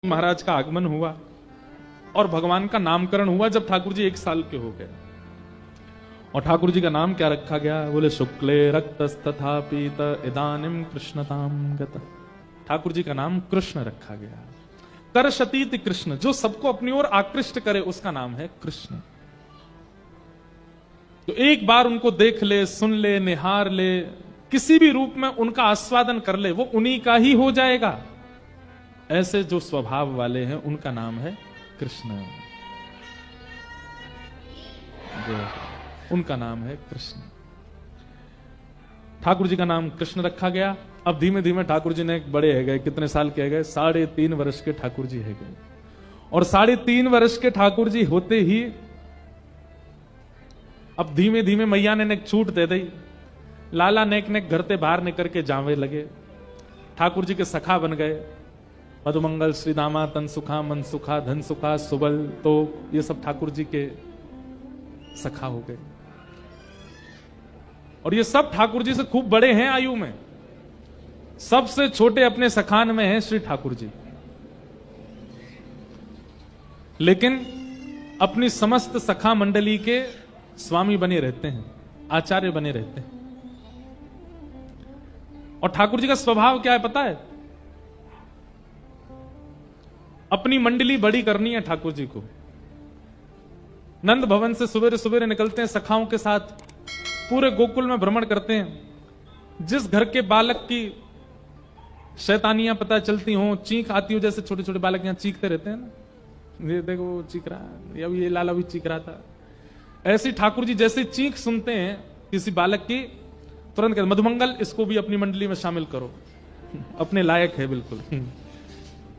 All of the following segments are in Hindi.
महाराज का आगमन हुआ और भगवान का नामकरण हुआ जब ठाकुर जी 1 साल के हो गए। और ठाकुर जी का नाम क्या रखा गया? बोले शुक्ले रक्तस्तथा पीत इदानिम कृष्णताम गत। ठाकुर जी का नाम कृष्ण रखा गया। करशतीत कृष्ण, जो सबको अपनी ओर आकृष्ट करे, उसका नाम है कृष्ण। तो एक बार उनको देख ले, सुन ले, निहार ले, किसी भी रूप में उनका आस्वादन कर ले, वो उन्हीं का ही हो जाएगा। ऐसे जो स्वभाव वाले हैं उनका नाम है कृष्ण। उनका नाम है कृष्ण। ठाकुर जी का नाम कृष्ण रखा गया। अब धीमे धीमे ठाकुर जी ने एक बड़े है गए। कितने साल के गए? 3.5 वर्ष के ठाकुर जी है गए। और 3.5 वर्ष के ठाकुर जी होते ही अब धीमे धीमे मैया ने एक छूट दे दी। लाला नेक नेक घर से बाहर निकल के जावे लगे। ठाकुर जी के सखा बन गए। मधुमंगल, श्री दामा, तन सुखा, मन सुखा, धन सुखा, सुबल, तो ये सब ठाकुर जी के सखा हो गए। और ये सब ठाकुर जी से खूब बड़े हैं आयु में। सबसे छोटे अपने सखान में हैं श्री ठाकुर जी, लेकिन अपनी समस्त सखा मंडली के स्वामी बने रहते हैं, आचार्य बने रहते हैं। और ठाकुर जी का स्वभाव क्या है पता है? अपनी मंडली बड़ी करनी है ठाकुर जी को। नंद भवन से सवेरे सवेरे निकलते हैं, सखाओं के साथ पूरे गोकुल में भ्रमण करते हैं। जिस घर के बालक की शैतानियां पता चलती हो, चीख आती हो, जैसे छोटे छोटे बालक यहां चीखते रहते हैं ना, ये देखो वो चीख रहा है, अब ये लाला भी चीख रहा था। ऐसी ठाकुर जी जैसे चीख सुनते हैं किसी बालक की, तुरंत कहते मधुमंगल, इसको भी अपनी मंडली में शामिल करो, अपने लायक है बिल्कुल।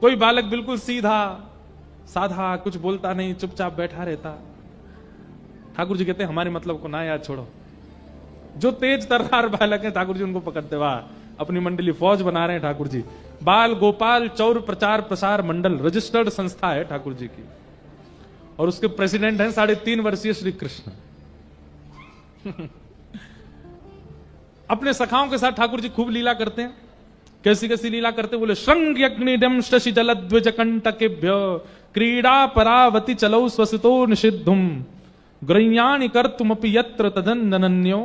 कोई बालक बिल्कुल सीधा साधा, कुछ बोलता नहीं, चुपचाप बैठा रहता, ठाकुर जी कहते हैं हमारे मतलब को ना याद छोड़ो। जो तेज तर्रार बालक है ठाकुर जी उनको पकड़ते, वाह, अपनी मंडली फौज बना रहे हैं ठाकुर जी। बाल गोपाल चौर प्रचार प्रसार मंडल रजिस्टर्ड संस्था है ठाकुर जी की, और उसके प्रेसिडेंट हैं 3.5 वर्षीय श्री कृष्ण। अपने सखाओं के साथ ठाकुर जी खूब लीला करते हैं। कैसी कैसी लीला करते? बोले श्रृंग यज्ञनिडम शशि जलद्विज कंटकेभ्य क्रीडा परावति चलौ स्वसितो निषिद्धुम ग्रह्याणि कर्तुमपि यत्र तदनन्यो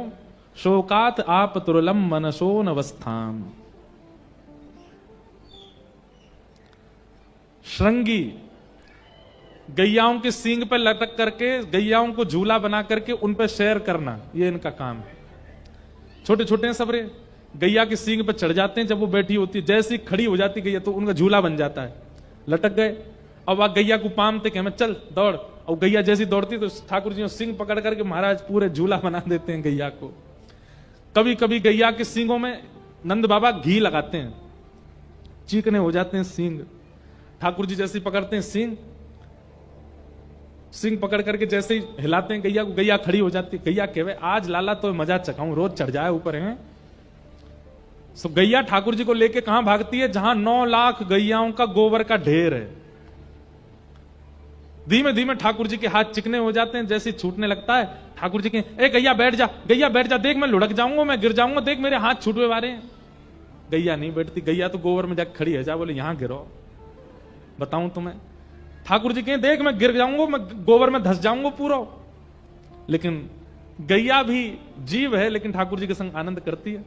शोकात आपतुरलम मनसो नवस्थाम। श्रृंगी गैयाओं के सींग पे लटक करके, गैयाओं को झूला बना करके उन पे सैर करना, ये इनका काम है। छोटे छोटे हैं सबरे, गैया के सींग पे चढ़ जाते हैं। जब वो बैठी होती है, जैसी खड़ी हो जाती गैया तो उनका झूला बन जाता है। लटक गए, अब वह गैया को पामते कि हमें चल दौड़, और गैया जैसी दौड़ती तो ठाकुर जी सिंग पकड़ करके महाराज पूरे झूला बना देते हैं गैया को। कभी कभी गैया के सींगों में नंद बाबा घी लगाते हैं, चीकने हो जाते हैं सींग। ठाकुर जी जैसे पकड़ते हैं सिंग पकड़ करके जैसे ही हिलाते हैं गैया को, गैया खड़ी हो जाती है। गैया कहे आज लाला तो मजा चखाऊं, रोज चढ़ जाए ऊपर है। सो गैया ठाकुर जी को लेके कहां भागती है? जहां 9 लाख गैयाओं का गोबर का ढेर है। धीमे धीमे ठाकुर जी के हाथ चिकने हो जाते हैं। जैसे छूटने लगता है ठाकुर जी के, ए गैया बैठ जा, गैया बैठ जा, देख मैं लुढ़क जाऊंगा, मैं गिर जाऊंगा, देख मेरे हाथ छूटवे वाले हैं। गैया नहीं बैठती, गैया तो गोबर में जाकर खड़ी है। जा बोले यहां गिरो, बताऊं तुम्हें। ठाकुर जी कहें देख मैं गिर जाऊंगा, मैं गोबर में धस जाऊंगा पूरा। लेकिन गैया भी जीव है, लेकिन ठाकुर जी के संग आनंद करती है।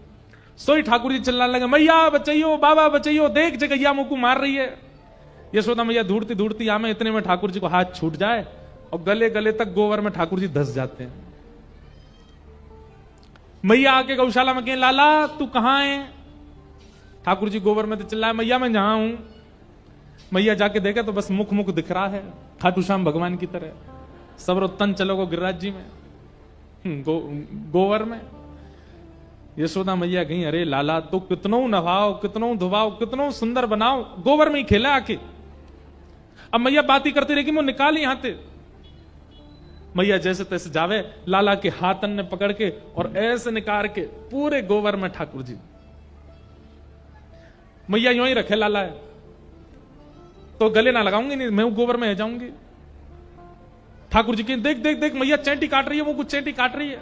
सोई ठाकुर जी चिल्लाने लगे, मैया बचाइयो, बाबा बचाइयो, देख जे गैया मुंह को मार रही है। यशोदा मैया ढूंढती ढूंढती आमे, इतने में ठाकुर जी को हाथ छूट जाए और गले गले तक गोबर में ठाकुर जी धस जाते हैं। मैया आके गौशाला में कहें लाला तू कहां है? ठाकुर जी गोबर में तो चिल्लाए, मैया मैं जहां हूं। मैया जाके देखा तो बस मुख मुख दिख रहा है खाटू श्याम भगवान की तरह। सबरो तन चलो गो गिरिराज जी में, गोबर में। यशोदा मैया कहीं अरे लाला तो कितनों नहाओ, कितनों धुवाओ, कितनों सुंदर बनाओ, गोबर में ही खेला आके। अब मैया बात ही करती रही कि वो निकाल यहां से। मैया जैसे तैसे जावे, लाला के हाथन ने पकड़ के और ऐसे निकाल के पूरे गोबर में ठाकुर जी। मैया यूं ही रखे लाला है तो गले ना लगाऊंगी, नहीं मैं गोबर में जाऊंगी। ठाकुर जी की देख देख देख मैया चैंटी काट रही है, वो कुछ चैंटी काट रही है।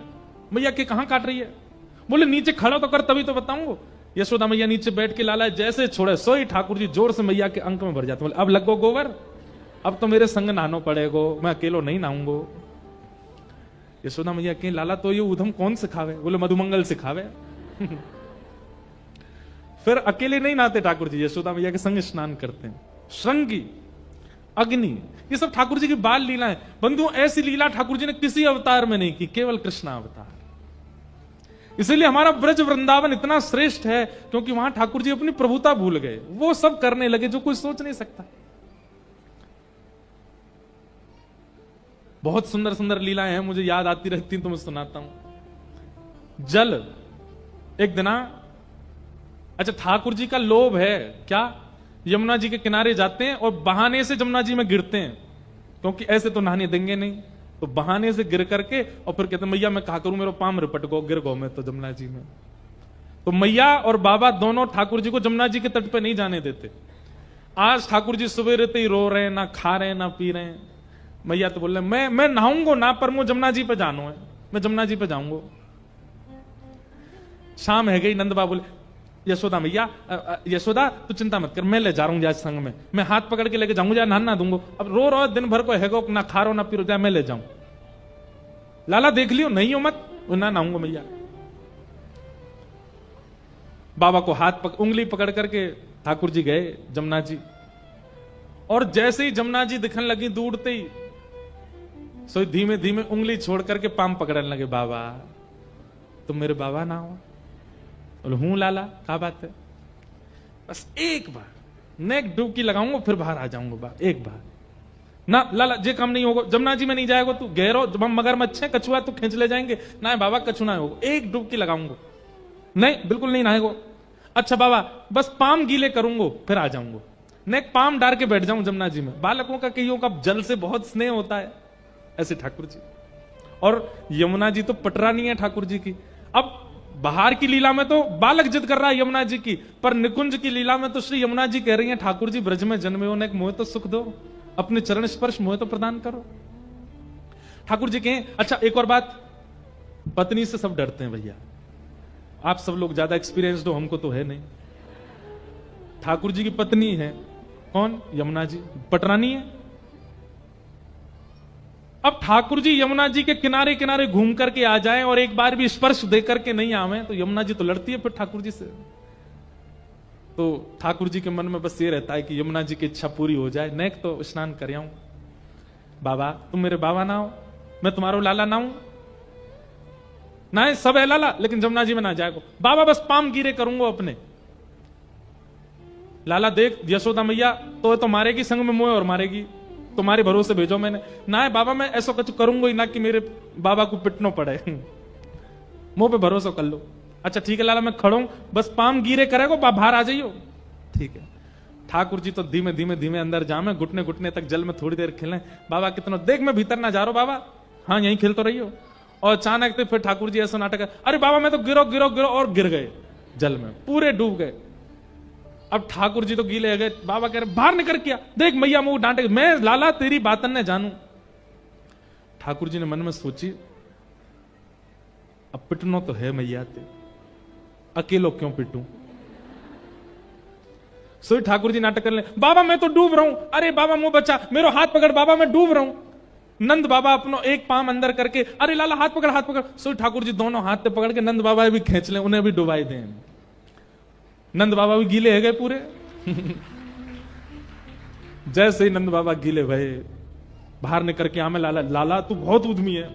मैया के कहां काट रही है? बोले नीचे खड़ा तो कर तभी तो बताऊंगा। यशोदा मैया नीचे बैठ के लाला जैसे छोड़े सोई ठाकुर जी जोर से मैया के अंक में भर जाते, बोले अब लगो गोबर, अब तो मेरे संग नहानो पड़ेगो, मैं अकेलो नहीं नहाऊंगो। यशोदा मैया कहीं लाला तो ये उधम कौन सिखावे? बोले मधुमंगल सिखावे। फिर अकेले नहीं नहाते ठाकुर जी, यशोदा मैया के संग स्नान करते हैं। श्रृंगी, अग्नि, ये सब ठाकुर जी की बाल लीला है। बंधु ऐसी लीला ठाकुर जी ने किसी अवतार में नहीं की, केवल कृष्णा अवतार। इसीलिए हमारा ब्रज वृंदावन इतना श्रेष्ठ है, क्योंकि वहां ठाकुर जी अपनी प्रभुता भूल गए, वो सब करने लगे जो कोई सोच नहीं सकता। बहुत सुंदर सुंदर लीलाएं हैं, मुझे याद आती रहती तो मैं सुनाता हूं। जल, एक दिना, अच्छा ठाकुर जी का लोभ है क्या, यमुना जी के किनारे जाते हैं और बहाने से यमुना जी में गिरते हैं, क्योंकि ऐसे तो नहाने देंगे नहीं, तो बहाने से गिर करके और फिर कहते हैं मैया मैं कहा करूं, मेरे पाम रिपट गो, गिर गो मैं तो यमुना जी में। तो मैया और बाबा दोनों ठाकुर जी को यमुना जी के तट पे नहीं जाने देते। आज ठाकुर जी सुबह रहते ही रो रहे हैं, ना खा रहे हैं ना पी रहे हैं। मैया तो बोल रहे मैं नहाऊंगो ना, पर मुझे यमुना जी पे जानो है, मैं यमुना जी पे जाऊंगो। शाम है गई, नंद बाबा बोले यशोदा मैया, यशोदा तू चिंता मत कर, मैं ले जा रहा हूं आज संग में, मैं हाथ पकड़ के लेके जाऊंगा, नहा दूंगो। अब रो रो दिन भर को हैगो, ना खा रो ना पी रो, जा मैं ले जाऊं। लाला देख लियो नहीं हो मत, ना नहाऊंगा मैया। बाबा को उंगली पकड़ करके ठाकुर जी गए जमुना जी, और जैसे ही जमुना जी दिखने लगी दूरते ही, सो धीमे धीमे उंगली छोड़ करके पाम पकड़ने लगे। बाबा तुम मेरे बाबा ना हो? बोले हूं लाला, क्या बात है? बस एक बार नेक डुबकी लगाऊंगा फिर बाहर आ जाऊंगा, एक बार ना लाला, जे काम नहीं होगा, जमुना जी में नहीं जाएगा तू, गहरो मगरमच्छ है, कछुआ तू खींच ले जाएंगे ना बाबा, कछु ना होगा, एक डुबकी लगाऊंगा। नहीं बिल्कुल नहीं नहाएगो। अच्छा बाबा बस पाम गीले करूंगा फिर आ जाऊंगा, नेक पाम डाल के बैठ जाऊं जमुना जी में। बालकों का कईयों का जल से बहुत स्नेह होता है, ऐसे ठाकुर जी। और यमुना जी तो पटरानी है ठाकुर जी की। अब बाहर की लीला में तो बालक जिद कर रहा है यमुना जी की, पर निकुंज की लीला में तो श्री यमुना जी कह रही हैं ठाकुर जी ब्रज में जन्मे हो, मोह तो सुख दो, अपने चरण स्पर्श मोह तो प्रदान करो। ठाकुर जी कहें अच्छा एक और बात, पत्नी से सब डरते हैं भैया, आप सब लोग ज्यादा एक्सपीरियंस्ड हो, हमको तो है नहीं। ठाकुर जी की पत्नी है कौन? यमुना जी, पटरानी है। अब ठाकुर जी यमुना जी के किनारे किनारे घूम करके आ जाएं और एक बार भी स्पर्श दे करके नहीं आवे तो यमुना जी तो लड़ती है फिर ठाकुर जी से। तो ठाकुर जी के मन में बस ये रहता है कि यमुना जी की इच्छा पूरी हो जाए, नेक तो स्नान कर आऊं। बाबा तुम मेरे बाबा ना हो, मैं तुम्हारो लाला ना हूं ना, सब है लाला लेकिन यमुना जी में ना जाएगो। बाबा बस पाम गिरे करूंगा अपने। लाला देख यशोदा मैया तो मारेगी संग में मोह और मारेगी, तुम्हारे भरोसे भेजो मैंने ना है बाबा, मैं ऐसा कुछ करूंगा ही ना कि मेरे बाबा को पिटना पड़े, मुंह पे भरोसा कर लो। अच्छा ठीक है लाला मैं खड़ा हूं, बस पाम गिरे करेगो, बाहर आ जाइयो। ठीक है। ठाकुर जी तो धीमे धीमे धीमे अंदर जामे, घुटने घुटने तक जल में थोड़ी देर खेलें। बाबा कितना देख मैं भीतर ना जा रहा बाबा, हाँ यहीं खेल तो रही हो। और अचानक फिर ठाकुर जी ऐसा नाटक, अरे बाबा मैं तो गिरो गिरो गिरो, और गिर गए जल में, पूरे डूब गए। अब ठाकुर जी तो गीले हो गए, बाबा कह रहे बाहर निकल किया, देख मैया मुंह डांटे, मैं लाला तेरी बातन ने जानू। ठाकुर जी ने मन में सोची अब पिटनो तो है मैया ते, अकेलो क्यों पिटूं। सो ठाकुर जी नाटक कर ले, बाबा मैं तो डूब रहा हूं, अरे बाबा मुंह बचा, मेरा हाथ पकड़ बाबा मैं डूब रहा हूं। नंद बाबा अपनो एक पाम अंदर करके, अरे लाला हाथ पकड़ हाथ पकड़। सो ठाकुर जी दोनों हाथ पे पकड़ के नंद बाबा भी खींच ले, उन्हें भी डुबाई दें। नंद बाबा भी गीले है गए पूरे। जैसे ही नंद बाबा गीले भये, बाहर निकल के आमे, लाला लाला तू बहुत उद्यमी है,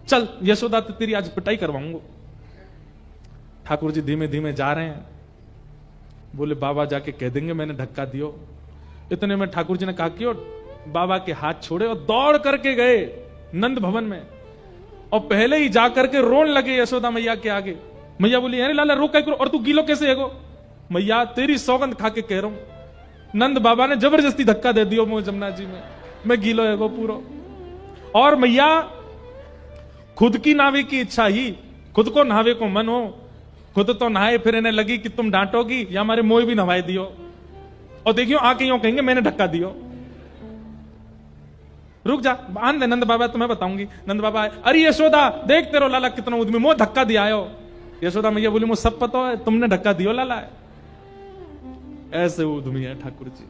चल यशोदा तो तेरी आज पिटाई करवाऊंगा। ठाकुर जी धीमे धीमे जा रहे हैं, बोले बाबा जाके कह देंगे मैंने धक्का दियो। इतने में ठाकुर जी ने कहा कि बाबा के हाथ छोड़े और दौड़ करके गए नंद भवन में, और पहले ही जाकर के रोन लगे यशोदा मैया के आगे। मैया बोली अरे लाला रोक करो, और तू गीलो कैसे है? मैया तेरी सौगंध खा के कह रहा हूं, नंद बाबा ने जबरदस्ती धक्का दे दियो मुझे जमुना जी में, मैं गीलो है वो पूरा। और मैया खुद की नावे की इच्छा ही, खुद को नहावे को मन हो, खुद तो नहाए, फिर इन्हें लगी कि तुम डांटोगी या हमारे मोह भी नहाए दियो, और देखियो आके यूं कहेंगे मैंने धक्का दियो। रुक जा आन दे नंद बाबा, तुम्हें बताऊंगी। नंद बाबा अरे यशोदा देख तेरो लाला कितना उद्यमी, मोह धक्का दिया आयो। यशोदा मैया बोली मुझे सब पता है, तुमने धक्का दियो लाला है। ऐसे उद्यमी है ठाकुर जी।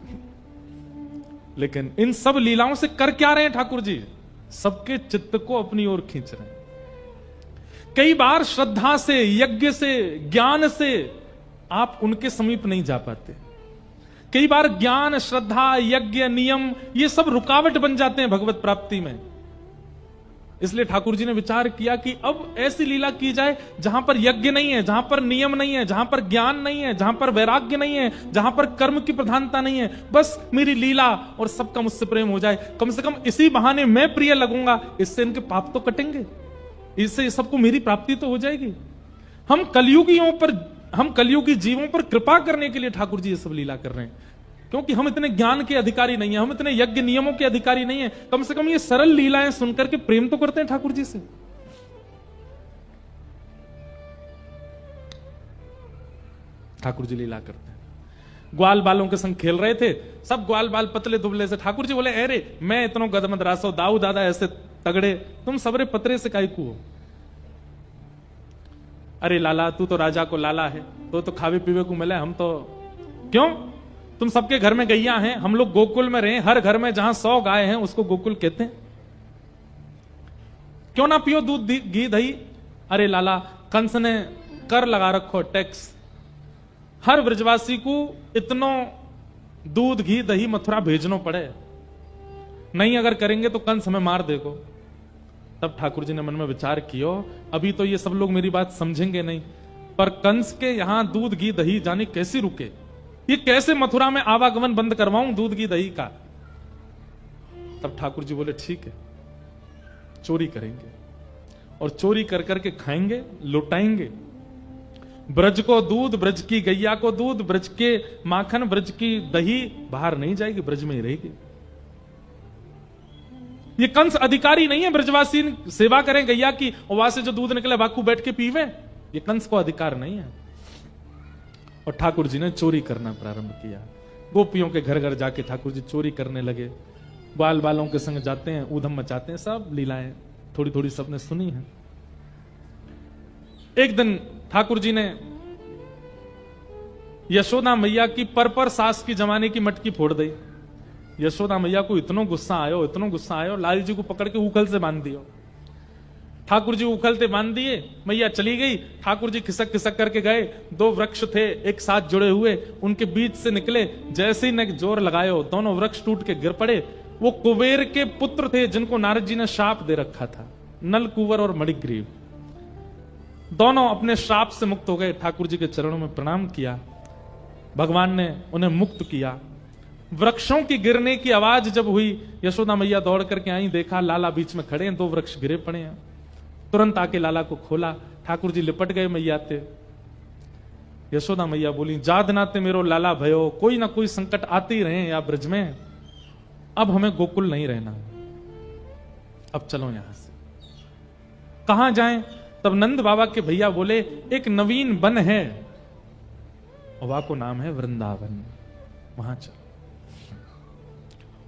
लेकिन इन सब लीलाओं से कर क्या रहे हैं ठाकुर जी? सबके चित्त को अपनी ओर खींच रहे हैं। कई बार श्रद्धा से, यज्ञ से, ज्ञान से आप उनके समीप नहीं जा पाते। कई बार ज्ञान, श्रद्धा, यज्ञ, नियम ये सब रुकावट बन जाते हैं भगवत प्राप्ति में। इसलिए ठाकुर जी ने विचार किया कि अब ऐसी लीला की जाए जहां पर यज्ञ नहीं है, जहां पर नियम नहीं है, जहां पर ज्ञान नहीं है, जहां पर वैराग्य नहीं है, जहां पर कर्म की प्रधानता नहीं है, बस मेरी लीला और सबका मुझसे प्रेम हो जाए। कम से कम इसी बहाने मैं प्रिय लगूंगा, इससे इनके पाप तो कटेंगे, इससे सबको मेरी प्राप्ति तो हो जाएगी। हम कलयुगी जीवों पर कृपा करने के लिए ठाकुर जी ये सब लीला कर रहे हैं, क्योंकि हम इतने ज्ञान के अधिकारी नहीं है, हम इतने यज्ञ नियमों के अधिकारी नहीं है। कम से कम ये सरल लीलाएं सुनकर के प्रेम तो करते हैं ठाकुर जी से। ठाकुर जी लीला करते हैं। ग्वाल बालों के संग खेल रहे थे, सब ग्वाल बाल पतले दुबले से। ठाकुर जी बोले अरे मैं इतनो गदमद रासो, दाऊ दादा ऐसे तगड़े, तुम सबरे पतरे से काई को? अरे लाला तू तो राजा को लाला है, तो खावे पीवे को मिले, हम तो क्यों? तुम सबके घर में गैया हैं, हम लोग गोकुल में रहे, हर घर में जहां 100 गाय हैं उसको गोकुल कहते हैं, क्यों ना पियो दूध घी दही? अरे लाला कंस ने कर लगा रखो, टैक्स, हर ब्रजवासी को इतनो दूध घी दही मथुरा भेजनो पड़े, नहीं अगर करेंगे तो कंस हमें मार देगो। तब ठाकुर जी ने मन में विचार किया, अभी तो ये सब लोग मेरी बात समझेंगे नहीं, पर कंस के यहां दूध घी दही जाने कैसे रुके, ये कैसे मथुरा में आवागमन बंद करवाऊं दूध घी दही का? तब ठाकुर जी बोले ठीक है, चोरी करेंगे, और चोरी कर करके खाएंगे, लुटाएंगे। ब्रज को दूध, ब्रज की गैया को दूध, ब्रज के माखन, ब्रज की दही बाहर नहीं जाएगी, ब्रज में ही रहेगी। ये कंस अधिकारी नहीं है ब्रजवासी सेवा करें गैया की, और वहां से जो दूध निकले बाकू बैठ के पीवे, ये कंस को अधिकार नहीं है। और ठाकुर जी ने चोरी करना प्रारंभ किया। गोपियों के घर घर जाके ठाकुर जी चोरी करने लगे, बाल बालों के संग जाते हैं, ऊधम मचाते हैं, सब लीलाएं थोड़ी थोड़ी सबने सुनी है। एक दिन ठाकुर जी ने यशोदा मैया की पर सास की जमाने की मटकी फोड़ दी। यशोदा मैया को इतना गुस्सा आयो, लाल जी को पकड़ के उखल से बांध दियो। ठाकुर जी उखलते बांध दिए, मैया चली गई। ठाकुर जी खिसक खिसक करके गए, 2 वृक्ष थे एक साथ जुड़े हुए, उनके बीच से निकले, जैसे ही ने जोर लगायो दोनों वृक्ष टूट के गिर पड़े। वो कुबेर के पुत्र थे जिनको नारद जी ने शाप दे रखा था, नल कुंवर और मणिग्रीव। दोनों अपने श्राप से मुक्त हो गए। ठाकुर जी के चरणों में प्रणाम किया, भगवान ने उन्हें मुक्त किया। वृक्षों की गिरने की आवाज जब हुई, यशोदा मैया दौड़ करके आई, देखा लाला बीच में खड़े हैं, 2 वृक्ष गिरे पड़े हैं। तुरंत आके लाला को खोला, ठाकुर जी लिपट गए मैया ते। यशोदा मैया बोली जाद नाते मेरो लाला भयो, कोई ना कोई संकट आते ही रहे या ब्रज में, अब हमें गोकुल नहीं रहना, अब चलो यहां से। कहां जाएं? तब नंद बाबा के भैया बोले एक नवीन वन है, वहां को नाम है वृंदावन, वहां चलो।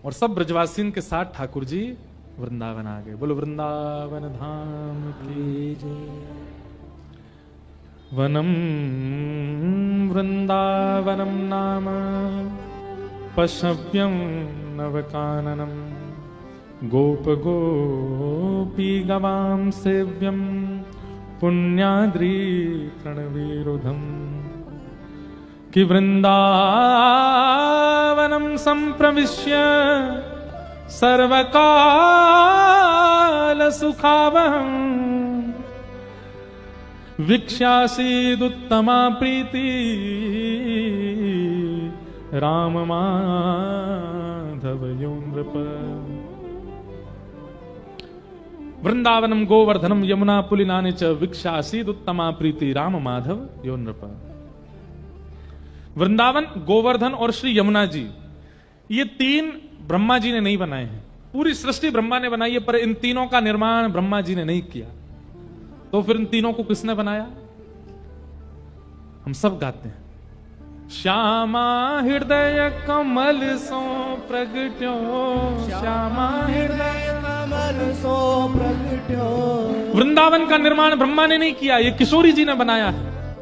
और सब ब्रजवासियों के साथ ठाकुर जी वृंदावन आ गए। बोलो वृंदावन धाम की जय। वनम वृंदावनम नाम पशव्यम नवकाननम, गोप गोपी गवाम सेव्यम, पुण्याद्री तृणवीरुधम। कि वृंदावनम संप्रविश्य सर्वकाल सुखावहं, वीक्ष्यासीदुत्तमा प्रीति राम माधव यो नृप। वृंदावनम गोवर्धनम यमुना पुलिनानि च, वीक्ष्यासीदुत्तमा प्रीति राम माधव यो नृप। वृंदावन, गोवर्धन और श्री यमुना जी, ये 3 ब्रह्मा जी ने नहीं बनाए हैं, पूरी सृष्टि ब्रह्मा ने बनाई है, पर इन तीनों का निर्माण ब्रह्मा जी ने नहीं किया। तो फिर इन तीनों को किसने बनाया? हम सब गाते हैं श्यामा हृदय कमल सो प्रगट्यो, श्यामा हृदय कमल सो प्रगट्यो। वृंदावन का निर्माण ब्रह्मा ने नहीं किया, ये किशोरी जी ने बनाया है।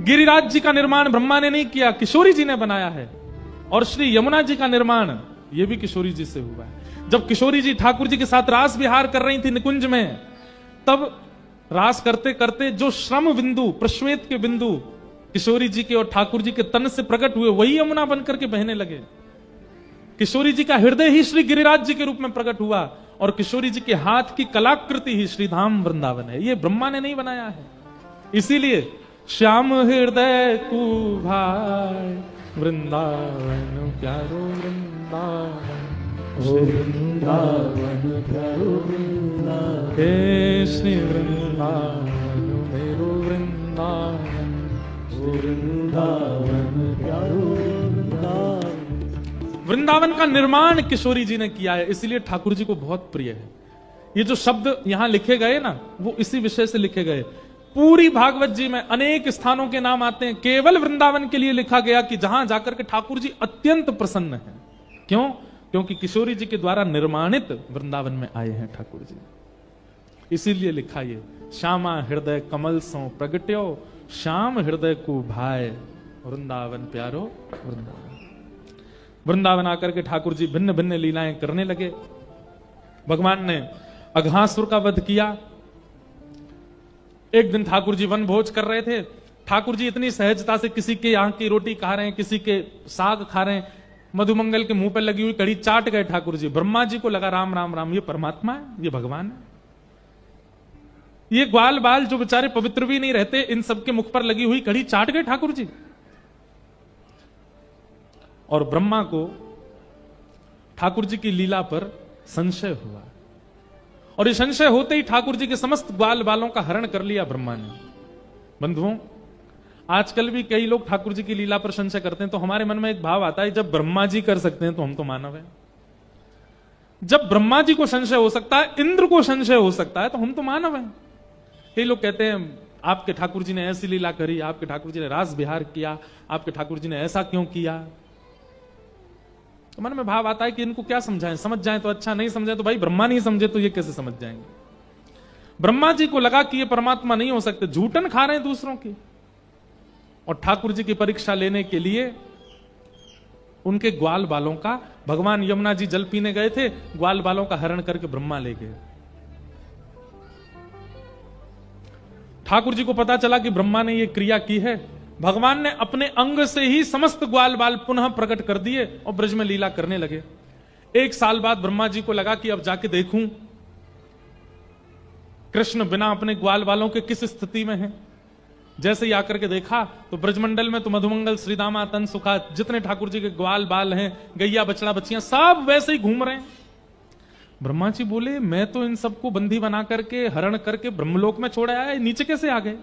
गिरिराज जी का निर्माण ब्रह्मा ने नहीं किया, किशोरी जी ने बनाया है। और श्री यमुना जी का निर्माण ये भी किशोरी जी से हुआ है। जब किशोरी जी ठाकुर जी के साथ रास विहार कर रही थी निकुंज में, तब रास करते करते जो श्रम बिंदु, प्रश्वेत के बिंदु किशोरी जी के और ठाकुर जी के तन से प्रकट हुए, वही यमुना बनकर के बहने लगे। किशोरी जी का हृदय ही श्री गिरिराज जी के रूप में प्रकट हुआ और किशोरी जी के हाथ की कलाकृति ही श्रीधाम वृंदावन है। ये ब्रह्मा ने नहीं बनाया है। इसीलिए श्याम हृदय को भाई वृंदावन प्यारो वृंदावन, वृंदावन प्यारो वृंदावन, हे श्री वृंदावन मेरो वृंदावन, वृंदावन प्यारो वृंदावन। वृंदावन का निर्माण किशोरी जी ने किया है, इसलिए ठाकुर जी को बहुत प्रिय है। ये जो शब्द यहां लिखे गए ना, वो इसी विषय से लिखे गए। पूरी भागवत जी में अनेक स्थानों के नाम आते हैं, केवल वृंदावन के लिए लिखा गया कि जहां जाकर के ठाकुर जी अत्यंत प्रसन्न हैं। क्यों? क्योंकि किशोरी जी के द्वारा निर्माणित वृंदावन में आए हैं ठाकुर जी, इसीलिए लिखा ये श्यामा हृदय कमल सो प्रगट्यो, श्याम हृदय को भाई वृंदावन प्यारो वृंदावन। वृंदावन आकर के ठाकुर जी भिन्न भिन्न लीलाएं करने लगे। भगवान ने अघासुर का वध किया। एक दिन ठाकुर जी वन भोज कर रहे थे। ठाकुर जी इतनी सहजता से किसी के यहाँ की रोटी खा रहे हैं, किसी के साग खा रहे हैं, मधुमंगल के मुंह पर लगी हुई कड़ी चाट गए ठाकुर जी। ब्रह्मा जी को लगा राम राम राम, ये परमात्मा है, ये भगवान है। ये ग्वाल बाल जो बेचारे पवित्र भी नहीं रहते, इन सबके मुख पर लगी हुई कड़ी चाट गए ठाकुर जी। और ब्रह्मा को ठाकुर जी की लीला पर संशय हुआ, और ये संशय होते ही ठाकुर जी के समस्त ग्वाल बालों का हरण कर लिया ब्रह्मा ने। बंधुओं, आजकल भी कई लोग ठाकुर जी की लीला पर संशय करते हैं, तो हमारे मन में एक भाव आता है, जब ब्रह्मा जी कर सकते हैं तो हम तो मानव हैं। जब ब्रह्मा जी को संशय हो सकता है, इंद्र को संशय हो सकता है, तो हम तो मानव हैं। कई लोग कहते हैं आपके ठाकुर जी ने ऐसी लीला करी, आपके ठाकुर जी ने रास विहार किया, आपके ठाकुर जी ने ऐसा क्यों किया। तो मन में भाव आता है कि इनको क्या समझाएं, समझ जाएं तो अच्छा, नहीं समझे तो भाई ब्रह्मा नहीं समझे तो ये कैसे समझ जाएंगे। ब्रह्मा जी को लगा कि ये परमात्मा नहीं हो सकते, झूठन खा रहे हैं दूसरों की, और ठाकुर जी की परीक्षा लेने के लिए उनके ग्वाल बालों का, भगवान यमुना जी जल पीने गए थे, ग्वाल बालों का हरण करके ब्रह्मा ले गए। ठाकुर जी को पता चला कि ब्रह्मा ने यह क्रिया की है। भगवान ने अपने अंग से ही समस्त ग्वाल बाल पुनः प्रकट कर दिए और ब्रज में लीला करने लगे। 1 साल बाद ब्रह्मा जी को लगा कि अब जाके देखूं कृष्ण बिना अपने ग्वाल बालों के किस स्थिति में है। जैसे ही आकर के देखा तो ब्रजमंडल में तो मधुमंगल, श्रीदामा, तन सुखा, जितने ठाकुर जी के ग्वाल बाल हैं, गैया बछड़ा बच्चियां, सब वैसे ही घूम रहे हैं। ब्रह्मा जी बोले, मैं तो इन सबको बंदी बना करके, हरण करके ब्रह्मलोक में छोड़ आया, नीचे कैसे आ गए।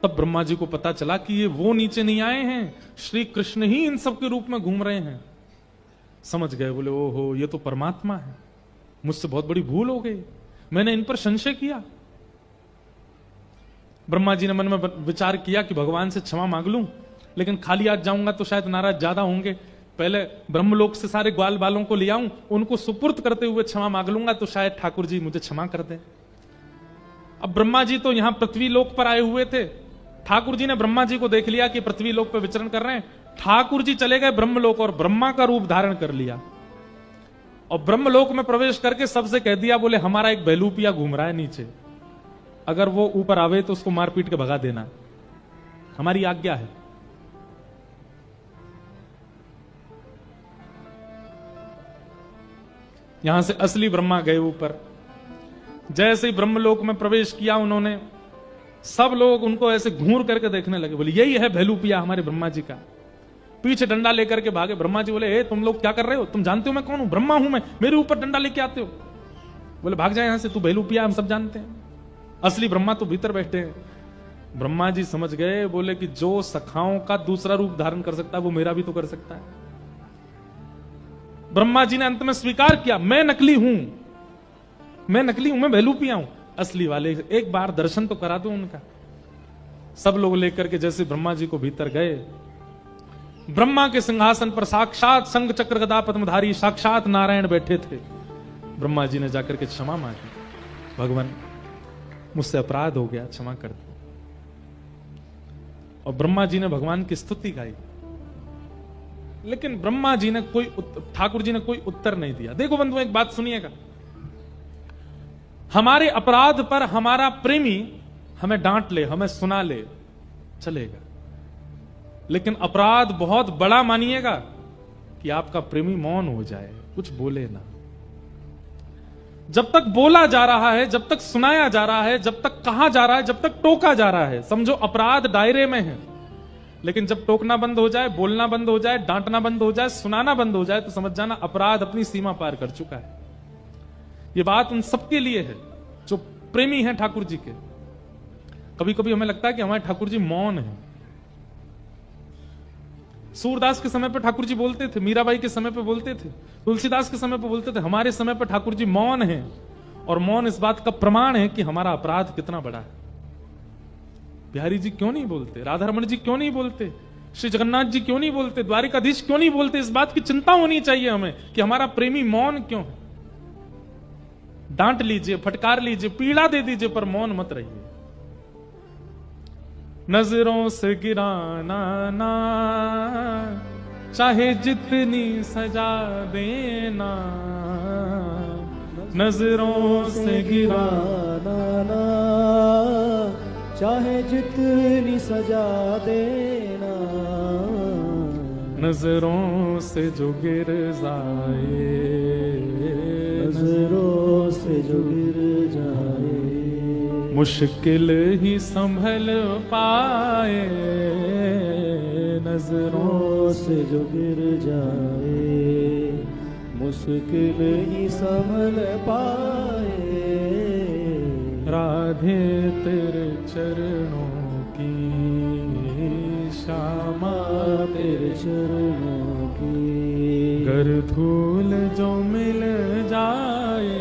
तब ब्रह्मा जी को पता चला कि ये वो नीचे नहीं आए हैं, श्री कृष्ण ही इन सब के रूप में घूम रहे हैं। समझ गए, बोले ओहो ये तो परमात्मा है, मुझसे बहुत बड़ी भूल हो गई, मैंने इन पर संशय किया। ब्रह्मा जी ने मन में विचार किया कि भगवान से क्षमा मांग लूं, लेकिन खाली आज जाऊंगा तो शायद नाराज ज्यादा होंगे, पहले ब्रह्मलोक से सारे ग्वाल बालों को ले आऊं, उनको सुपुर्द करते हुए क्षमा मांग लूंगा तो शायद ठाकुर जी मुझे क्षमा कर दें। अब ब्रह्मा जी तो यहां पृथ्वी लोक पर आए हुए थे, ठाकुर जी ने ब्रह्मा जी को देख लिया कि पृथ्वी लोक पर विचरण कर रहे हैं। ठाकुर जी चले गए ब्रह्मलोक और ब्रह्मा का रूप धारण कर लिया, और ब्रह्मलोक में प्रवेश करके सबसे कह दिया, बोले हमारा एक बहलूपिया घूम रहा है नीचे, अगर वो ऊपर आवे तो उसको मार पीट के भगा देना, हमारी आज्ञा है। यहां से असली ब्रह्मा गए ऊपर। जैसे ही ब्रह्मलोक में प्रवेश किया उन्होंने, सब लोग उनको ऐसे घूर करके देखने लगे, बोले यही है भैलूपिया हमारे ब्रह्मा जी का। पीछे डंडा लेकर के भागे। ब्रह्मा जी बोले, तुम लोग क्या कर रहे हो, तुम जानते हो मैं कौन हूं, ब्रह्मा हूं मैं, मेरे ऊपर डंडा लेके आते हो। बोले भाग जाए यहां से, तू भैलूपिया हम सब जानते हैं, असली ब्रह्मा तो भीतर बैठे हैं। ब्रह्मा जी समझ गए, बोले कि जो सखाओं का दूसरा रूप धारण कर सकता है वो मेरा भी तो कर सकता है। ब्रह्मा जी ने अंत में स्वीकार किया, मैं नकली हूं, मैं नकली हूं, मैं भैलूपिया हूं, असली वाले एक बार दर्शन तो करा दो उनका। सब लोग लेकर के जैसे ब्रह्मा जी को भीतर गए, ब्रह्मा के सिंहासन पर साक्षात शंख चक्र गदा पद्मधारी साक्षात नारायण बैठे थे। ब्रह्मा जी ने जाकर के क्षमा मांगी, भगवान मुझसे अपराध हो गया, क्षमा कर दो। और ब्रह्मा जी ने भगवान की स्तुति गाई, लेकिन ब्रह्मा जी ने ठाकुर जी ने कोई उत्तर नहीं दिया। देखो बंधुओं, एक बात सुनिएगा, हमारे अपराध पर हमारा प्रेमी हमें डांट ले, हमें सुना ले, चलेगा, लेकिन अपराध बहुत बड़ा मानिएगा कि आपका प्रेमी मौन हो जाए, कुछ बोले ना। जब तक बोला जा रहा है, जब तक सुनाया जा रहा है, जब तक कहा जा रहा है, जब तक टोका जा रहा है, समझो अपराध दायरे में है। लेकिन जब टोकना बंद हो जाए, बोलना बंद हो जाए, डांटना बंद हो जाए, सुनाना बंद हो जाए, तो समझ जाना अपराध अपनी सीमा पार कर चुका है। ये बात उन सबके लिए है जो प्रेमी हैं ठाकुर जी के। कभी कभी हमें लगता है कि हमारे ठाकुर जी मौन हैं। सूरदास के समय पर ठाकुर जी बोलते थे, मीराबाई के समय पर बोलते थे, तुलसीदास के समय पर बोलते थे, हमारे समय पर ठाकुर जी मौन हैं। और मौन इस बात का प्रमाण है कि हमारा अपराध कितना बड़ा है। बिहारी जी क्यों नहीं बोलते, राधारमण जी क्यों नहीं बोलते, श्री जगन्नाथ जी क्यों नहीं बोलते, द्वारिकाधीश क्यों नहीं बोलते? इस बात की चिंता होनी चाहिए हमें कि हमारा प्रेमी मौन क्यों है। डांट लीजिए, फटकार लीजिए, पीड़ा दे दीजिए, पर मौन मत रहिए। नजरों से गिराना ना, चाहे जितनी सजा देना, नजरों से गिराना ना, चाहे जितनी सजा देना, नजरों से जो गिर जाए, नजरों से जो गिर जाए, मुश्किल ही संभल पाए, नजरों से जो गिर जाए, मुश्किल ही संभल पाए। राधे तेरे चरणों की श्यामा, तेरे चरणों की गर धूल जो मिल जाए,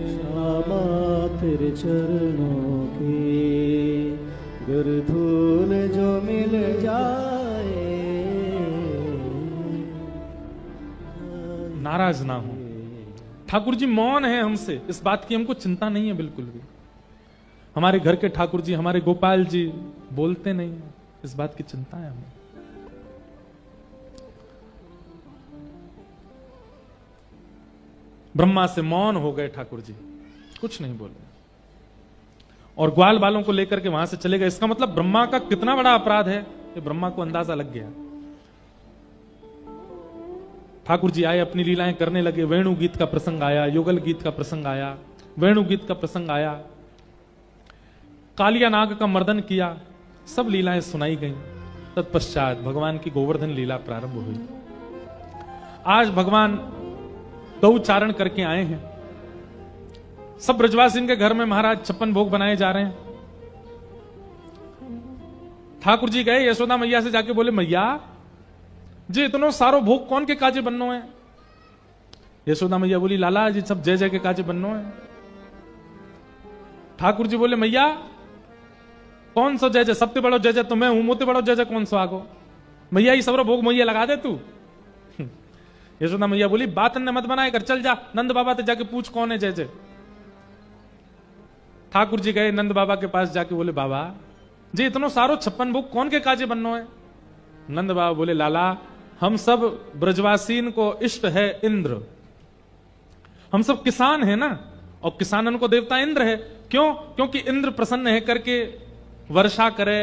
श्यामा तेरे चरणों की गर धूल जो मिल जाए। नाराज ना हो। ठाकुर जी मौन है हमसे, इस बात की हमको चिंता नहीं है बिल्कुल भी। हमारे घर के ठाकुर जी, हमारे गोपाल जी बोलते नहीं, इस बात की चिंता है हमें। ब्रह्मा से मौन हो गए ठाकुर जी, कुछ नहीं बोले, और ग्वाल बालों को लेकर के वहां से चले गए। इसका मतलब ब्रह्मा का कितना बड़ा अपराध है, ये ब्रह्मा को अंदाजा लग गया। ठाकुर जी आए, अपनी लीलाएं करने लगे। वेणु गीत का प्रसंग आया, युगल गीत का प्रसंग आया, वेणु गीत का प्रसंग आया, कालिया नाग का मर्दन किया, सब लीलाएं सुनाई गईं। तत्पश्चात भगवान की गोवर्धन लीला प्रारंभ हुई। आज भगवान गौचारण करके आए हैं। सब ब्रजवासी के घर में महाराज 56 भोग बनाए जा रहे हैं। ठाकुर जी गए, यशोदा मैया से जाके बोले, मैया जी इतनो सारो भोग कौन के काजे बननो है? यशोदा मैया बोली, लाला जी सब जय जय के काजे बननो है। ठाकुर जी बोले, मैया कौन सो जय जय, सबसे बड़ो जय जय तो मैं हूं, मोते बड़ो जय जय कौन सो आगो? मैया ये सबरो भोग मैया लगा दे तू। यशोदा मैया बोली, बात ने मत बनाए कर, चल जा नंद बाबा से जाके पूछ कौन है जय जय। ठाकुर जी गए नंद बाबा के पास, जाके बोले, बाबा जी इतनो सारो 56 भोग कौन के काजे बननो है? नंद बाबा बोले, लाला हम सब ब्रजवासीन को इष्ट है इंद्र, हम सब किसान है ना, और किसानन को देवता इंद्र है। क्यों? क्योंकि इंद्र प्रसन्न है करके वर्षा करे,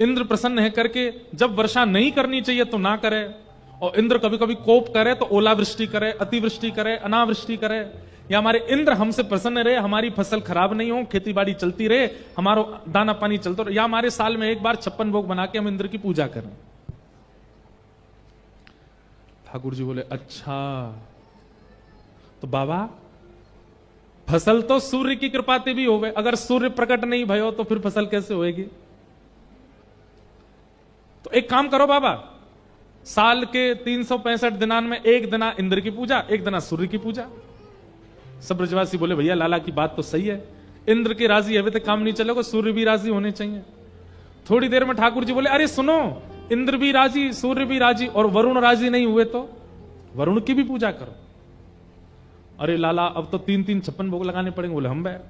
इंद्र प्रसन्न है करके जब वर्षा नहीं करनी चाहिए तो ना करे, और इंद्र कभी कभी कोप करे तो ओलावृष्टि करे, अतिवृष्टि करे, अनावृष्टि करे। या हमारे इंद्र हमसे प्रसन्न रहे, हमारी फसल खराब नहीं हो, खेती बाड़ी चलती रहे, हमारो दाना पानी चलता रहे, या हमारे साल में एक बार 56 भोग बना के हम इंद्र की पूजा करें। ठाकुर जी बोले, अच्छा तो बाबा फसल तो सूर्य की कृपा से भी होवे, अगर सूर्य प्रकट नहीं भयो तो फिर फसल कैसे होएगी? तो एक काम करो बाबा, साल के 365 दिनान में एक दिना इंद्र की पूजा, एक दिना सूर्य की पूजा। सब ब्रजवासी बोले, भैया लाला की बात तो सही है, इंद्र के राजी है तो काम नहीं चलेगा, सूर्य भी राजी होने चाहिए। थोड़ी देर में ठाकुर जी बोले, अरे सुनो, इंद्र भी राजी, सूर्य भी राजी और वरुण राजी नहीं हुए तो वरुण की भी पूजा करो। अरे लाला अब तो 3-3 56 भोग लगाने पड़ेंगे। बोले हम बैठ।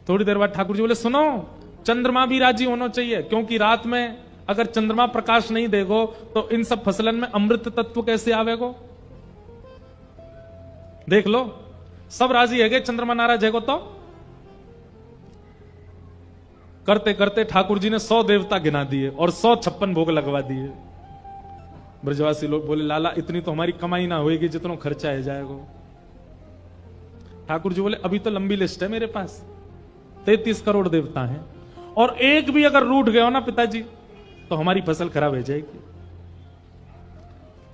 थोड़ी देर बाद ठाकुर जी बोले, सुनो, चंद्रमा भी राजी होना चाहिए, क्योंकि रात में अगर चंद्रमा प्रकाश नहीं देगो तो इन सब फसलन में अमृत तत्व कैसे आवेगो। देख लो, सब राजी है, चंद्रमा नाराज है तो। करते करते ठाकुर जी ने 100 देवता गिना दिए और 156 भोग लगवा दिए। ब्रजवासी लोग बोले, लाला इतनी तो हमारी कमाई ना होगी जितना खर्चा है जाएगा। ठाकुर जी बोले, अभी तो लंबी लिस्ट है मेरे पास, 33 करोड़ देवता हैं, और एक भी अगर रूठ गया हो ना पिताजी तो हमारी फसल खराब हो जाएगी।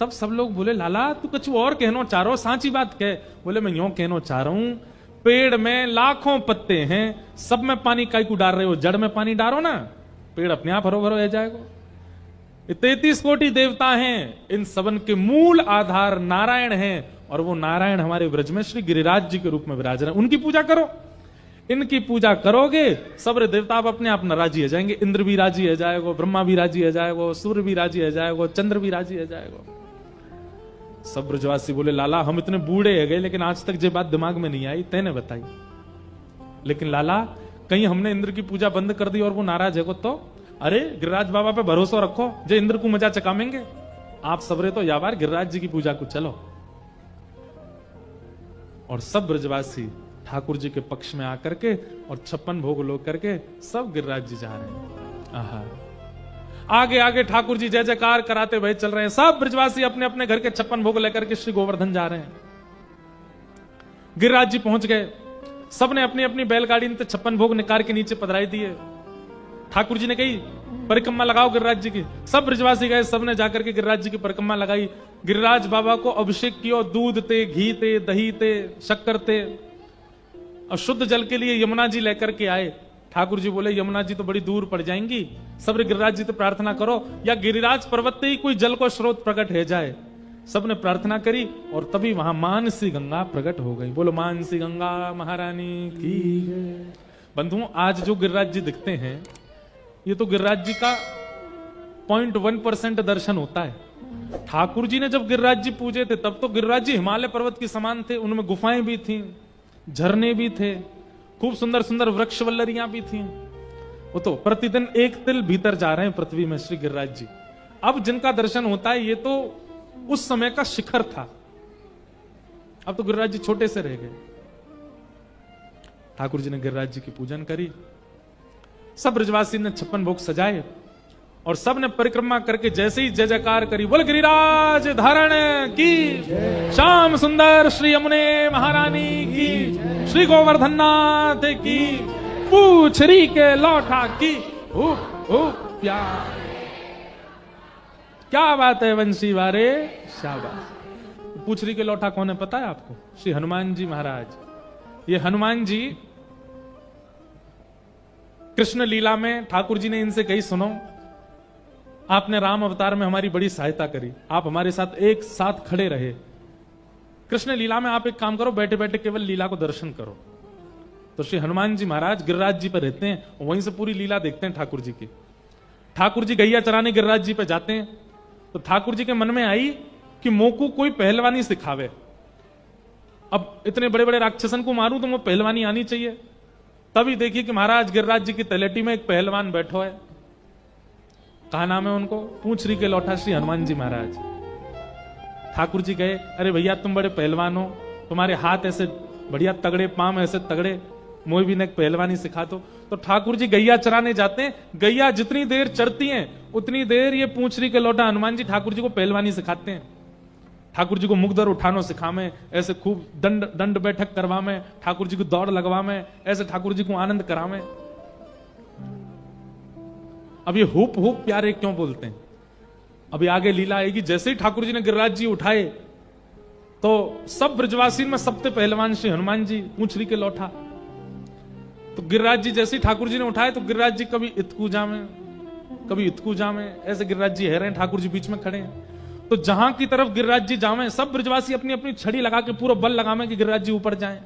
तब सब लोग बोले, लाला तू कुछ और कहना चाह रहा हो, सांची बात कह। बोले, मैं यूं कहना चाह रहा हूं, पेड़ में लाखों पत्ते हैं, सब में पानी काई को डाल रहे हो, जड़ में पानी डालो ना, पेड़ अपने आप हरो भरो रह जाएगा। 33 कोटि देवता हैं, इन सबन के मूल आधार नारायण हैं, और वो नारायण हमारे ब्रज में श्री गिरिराज जी के रूप में विराज रहे हैं। उनकी पूजा करो। इनकी पूजा करोगे सब देवता आप अपने आप नाराजी हो जाएंगे। इंद्र भी राजी हो जाएगा, ब्रह्मा भी राजी हो जाएगा, सूर्य भी राजी हो जाएगा, चंद्र भी राजी हो जाएगा। सब ब्रजवासी बोले, लाला हम इतने बूढ़े है गए लेकिन आज तक ये बात दिमाग में नहीं आई, तैने बताई। लेकिन लाला कहीं हमने इंद्र की पूजा बंद कर दी और वो नाराज है तो? अरे गिरिराज बाबा पे भरोसा रखो, जो इंद्र को मजा चकामेंगे। आप सबरे तो यावार गिरिराज जी की पूजा को चलो। और सब ब्रजवासी ठाकुर जी के पक्ष में आकर के और 56 भोग लोग करके सब गिरिराज जी जा रहे हैं। आहा, आगे आगे ठाकुर जी जय जयकार कराते हुए चल रहे हैं। सब ब्रजवासी अपने अपने घर के 56 भोग लेकर के श्री गोवर्धन जा रहे हैं। गिरिराज जी पहुंच गए, सबने अपनी अपनी बैलगाड़ी में 56 भोग निकाल के नीचे पधराई दिए। ठाकुर जी ने कही, परिक्रमा लगाओ गिरिराज जी की। सब ब्रजवासी गए, सबने जाकर के गिरिराज जी की परिक्रमा लगाई। गिरिराज बाबा को अभिषेक किया, दूध थे, घी थे, दही थे, शक्कर थे। और शुद्ध जल के लिए यमुना जी लेकर के आए। ठाकुर जी बोले, यमुना जी तो बड़ी दूर पड़ जाएंगी, सब गिरिराज जी तो प्रार्थना करो या गिरिराज पर्वत से ही कोई जल को स्रोत प्रकट हो जाए। सबने प्रार्थना करी और तभी वहां मानसी गंगा प्रकट हो गई। बोलो मानसी गंगा महारानी की। बंधुओं, आज जो गिरिराज जी दिखते हैं ये तो गिरिराज जी का 0.1% दर्शन होता है। ठाकुर जी ने जब गिरिराज जी पूजे थे तब तो गिरिराज जी हिमालय पर्वत के समान थे, उनमें गुफाएं भी थी, झरने भी थे, खूब सुंदर सुंदर वृक्ष वल्लरियां भी थी। वो तो प्रतिदिन एक तिल भीतर जा रहे हैं पृथ्वी में श्री गिरिराज जी। अब जिनका दर्शन होता है ये तो उस समय का शिखर था, अब तो गिरिराज जी छोटे से रह गए। ठाकुर जी ने गिरिराज जी की पूजन करी, सब ब्रजवासी ने 56 भोग सजाए और सब ने परिक्रमा करके जैसे ही जय जयकार करी, बोल गिरिराज धारण की, श्याम सुंदर श्री यमुने महारानी की, श्री गोवर्धन नाथ की, पूछरी के लौटा की, प्यार। क्या बात है वंशी वारे, शाबाश। पूछरी के लौटा कौन है पता है आपको? श्री हनुमान जी महाराज। ये हनुमान जी कृष्ण लीला में ठाकुर जी ने इनसे कही, सुनो आपने राम अवतार में हमारी बड़ी सहायता करी, आप हमारे साथ एक साथ खड़े रहे, कृष्ण लीला में आप एक काम करो, बैठे बैठे केवल लीला को दर्शन करो। तो श्री हनुमान जी महाराज गिरिराज जी पर रहते हैं, वहीं से पूरी लीला देखते हैं ठाकुर जी की। ठाकुर जी गैया चराने गिरिराज जी पे जाते हैं तो ठाकुर जी के मन में आई कि मोको कोई पहलवानी सिखावे। अब इतने बड़े बड़े राक्षसन को मारूं तो वो पहलवानी आनी चाहिए। तभी देखिए कि महाराज गिरिराज जी की तलेटी में एक पहलवान बैठो है। कहा नाम है उनको? पूछरी के लौटा श्री हनुमान जी महाराज। ठाकुर जी कहे, अरे भैया तुम बड़े पहलवान हो, तुम्हारे हाथ ऐसे बढ़िया तगड़े, पांव ऐसे तगड़े, मोई भी ने पहलवानी सिखा दो। तो ठाकुर जी गैया चराने जाते हैं, गैया जितनी देर चरती हैं उतनी देर ये पूछरी के लौटा हनुमान जी ठाकुर जी को पहलवानी सिखाते हैं। ठाकुर जी को मुगदर उठानो सिखावे, ऐसे खूब दंड बैठक करवावे, ठाकुर जी को दौड़ लगवावे, ऐसे ठाकुर जी को आनंद करावे। अब ये हुप हुप प्यारे क्यों बोलते हैं? अभी आगे लीला आएगी। जैसे ही ठाकुर जी ने गिरिराज जी उठाए तो सब ब्रजवासी में सबसे पहलवान श्री हनुमान जी पूछरी के लौटा। तो गिरिराज जी जैसे ही ठाकुर जी ने उठाए तो गिरिराज जी कभी इतकू जामे कभी इतकू जामे, ऐसे गिरिराज जी है रहे हैं, ठाकुर जी बीच में खड़े हैं। तो जहां की तरफ गिरिराज जी जावे सब ब्रजवासी अपनी अपनी छड़ी लगा के पूरा बल लगावे कि गिरिराज जी ऊपर जाएं।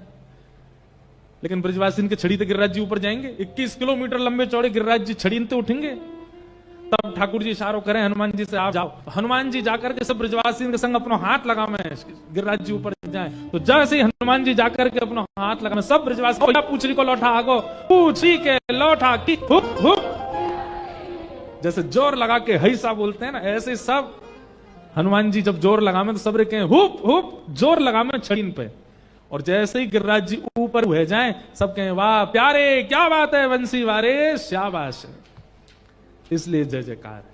लेकिन ब्रजवासी के छड़ी तो गिरिराज जी ऊपर जाएंगे। 21 किलोमीटर लंबे चौड़े गिरिराज जी छड़ी पे उठेंगे। तब ठाकुर जी इशारों करें हनुमान जी से, आप जाओ। हनुमान जी जाकर के सब ब्रजवासी के संग अपना हाथ लगा में गिरिराज जी ऊपर जाए। तो जैसे ही हनुमान जी जाकर के अपना हाथ लगा में सब ब्रजवासी पूछरी को लौटा, आगो पूछरी के लौटा की हुप हुप, जैसे जोर लगा के हैसा बोलते हैं ना, ऐसे सब हनुमान जी जब जोर लगा में तो सब कहें हुप हुप, जोर लगा में छड़ीन पे। और जैसे ही गिरिराज जी ऊपर हुए जाए सब कहें वाह प्यारे, क्या बात है बंसी वारे, शाबाश। इसलिए जय जयकार है।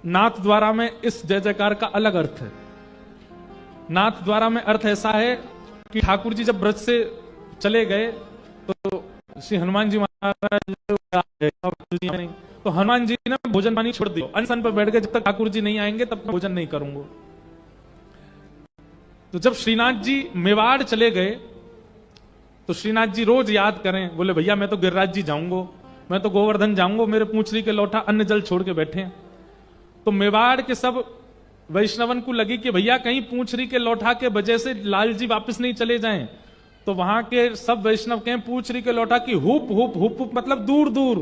नाथ द्वारा में इस जय जयकार का अलग अर्थ है। नाथ द्वारा में अर्थ ऐसा है कि ठाकुर जी जब ब्रज से चले गए तो श्री हनुमान जी महाराज नहीं, तो हनुमान जी ने भोजन पानी छोड़ दिया, अनशन पर बैठ गए, जब तक ठाकुर जी नहीं आएंगे तब तक भोजन नहीं करूंगा। तो जब श्रीनाथ जी मेवाड़ चले गए तो श्रीनाथ जी रोज याद करें, बोले भैया मैं तो गिरिराज जी जाऊंगा, मैं तो गोवर्धन जाऊंगा, मेरे पूंछरी के लौटा अन्न जल छोड़ के बैठे हैं। तो मेवाड़ के सब वैष्णवन को लगी कि भैया कहीं पूंछरी के लौटा के वजह से लाल जी वापस नहीं चले जाएं। तो वहां के सब वैष्णव कहें पूंछरी के लौटा की हुप हुप हुप हुप, मतलब दूर दूर।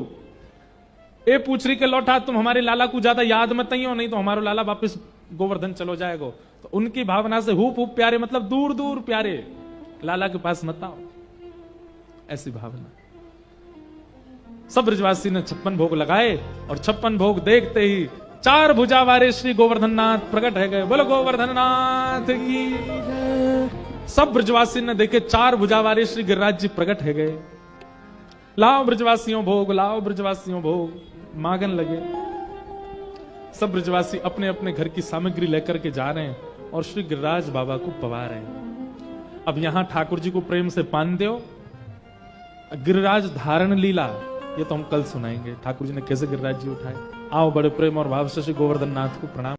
ए पूंछरी के लौटा तुम हमारे लाला को ज्यादा याद मत हो, नहीं तो हमारा लाला वापस गोवर्धन चलो जाएगा। तो उनकी भावना से हुप हुप प्यारे मतलब दूर दूर प्यारे, लाला के पास मत आओ, ऐसी भावना। सब ब्रजवासी ने 56 भोग लगाए और 56 भोग देखते ही 4 भुजा वाले श्री गोवर्धन नाथ प्रकट है गए। बोलो गोवर्धन नाथ की। सब ब्रजवासी ने देखे 4 भुजा वाले श्री गिरिराज जी प्रकट है गए। लाओ ब्रजवासियों भोग, लाओ ब्रजवासियों भोग, मांगन लगे। सब ब्रजवासी अपने अपने घर की सामग्री लेकर के जा रहे हैं और श्री गिरिराज बाबा को पवा रहे हैं। अब यहां ठाकुर जी को प्रेम से पान दो। गिरिराज धारण लीला ये तो हम कल सुनाएंगे, ठाकुर जी ने कैसे गिरिराज जी उठाए। आओ बड़े प्रेम और भाव से श्री गोवर्धन नाथ को प्रणाम।